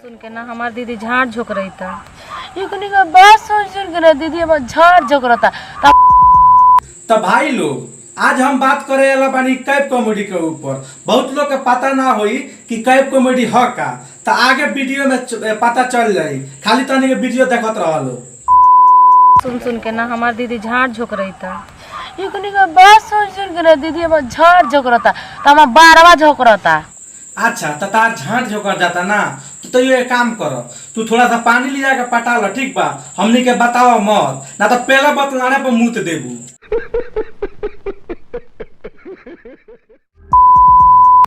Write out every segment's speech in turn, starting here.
सुन के ना हमार दीदी झाड़ झोंक रही था। इकनी का बात सुन के ना दीदी हमार झाड़ झोंक रहा था। तो भाई लोग आज हम बात करे वाला बानी कैब कॉमेडी के ऊपर। बहुत लोग के पता ना होई कि कैब कॉमेडी ह का, तो आगे वीडियो में पता चल जाई। खाली तनी के वीडियो देखत रहलो। सुन के ना हमार दीदी झाड़ झोंक रही था। इकनी का बात सुन के ना दीदी हमार झाड़ झोंक रहा था। तो हमार बारवा झोंक रहा था। अच्छा तो तार झाड़ झोंकर जाता ना, तो ये काम करो, तू थोड़ा सा पानी ले जाकर पटा लो, ठीक बा? हमनी के बताओ मत, ना तो पहला बतलाने पर मुँह देबू।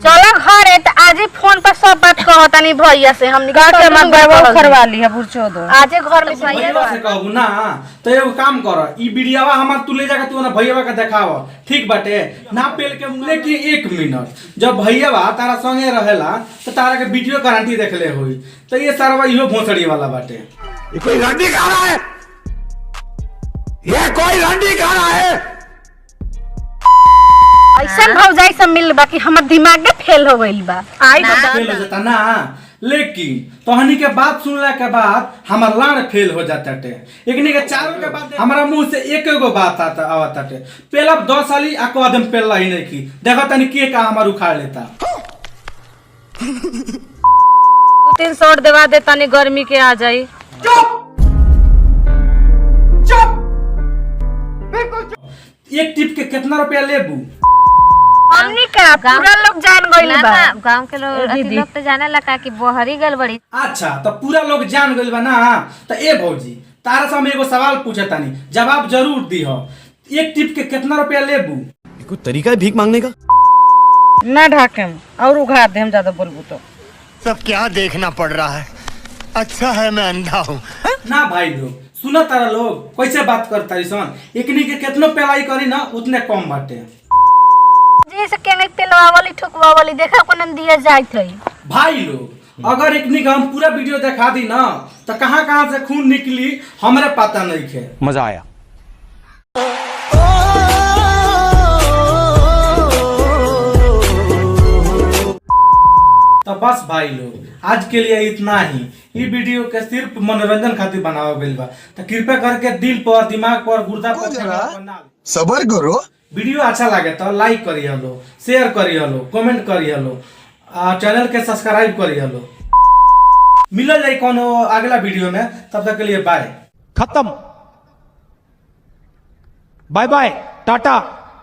चलो घर है तो आज ही फोन पर सब बात कहो तनी भैया से। हमनी के मत करवा ली है बुरचो दो आज घर में भैया से कहबू ना, तो एगो काम कर, ई वीडियोवा हमार तू ले जाकर तू ना भैयावा के देखाव, ठीक बाटे? ना पेल के मुले की 1 मिनट जब भैयावा तारा संगे रहेला तो तारा के वीडियो गारंटी देखले होई। तो ये सारा इहो भोसड़ी वाला बाटे। ये कोई रंडी खा रहा है, ये कोई रंडी खा रहा है। ऐसा भौजाई सब मिल बाकी हमर दिमाग में फेल हो गइल बा। आई फेल हो जाता ना, लेकिन तोहनी के बात सुनला के बाद हमार लाड़ फेल हो जाता टे। एकनी के चारों के बाद हमारा मुंह से एक एगो बात आवता टे। पहला 10 साली आ कदम पेला ही नहीं की। देखो तनी के का हमार उखाड़ लेता। 2-3 शॉट देवा दे तनी गर्मी के आ जाई। चुप चुप, बिल्कुल चुप। एक टिप के कितना रुपया लेबू? हमनी का पूरा लोग जान गइल बा। गांव के लोग तो जाने लगा कि बहरी गल बड़ी। अच्छा तो पूरा लोग जान गइल बा ना। तो ए भौजी तारा से हम एगो सवाल पूछे तानी, जवाब जरूर दीहो। एक टिप के कितना रुपया लेबू? कोई तरीका है भीख मांगने का? ना ढाकेम और उघार दे, हम ज्यादा बोलबू तो। सब क्या देखना पड़ रहा है? अच्छा है मैं अंधा हूँ। ना भाई लोग सुनो, तारा लोग कैसे बात करता सन। एकनी के कितनो पेलाई करी ना उतने कम बाटे। जैसे केने पेलवा वाली ठुकवा वाली देखा कोन दिया जाइत रही। भाई लोग अगर एकनी का हम पूरा वीडियो दिखा दी ना तो कहां कहां से खून निकली हमरे पता नहीं है। मजा आया। तो बस भाई लोग आज के लिए इतना ही। ये वीडियो के सिर्फ मनोरंजन खातिर बनावा गइल बा। तो कृपया करके दिल पर, दिमाग पर, गुर्दा पर सबर करो। वीडियो अच्छा लगे तो लाइक करी हलो, शेयर करी हलो, कमेंट करी हलो, चैनल के सब्सक्राइब करी हलो। मिल जाए कोनो अगला वीडियो में, तब तक के लिए बाय। खत्म। Bye bye, tata,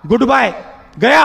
good bye, गया।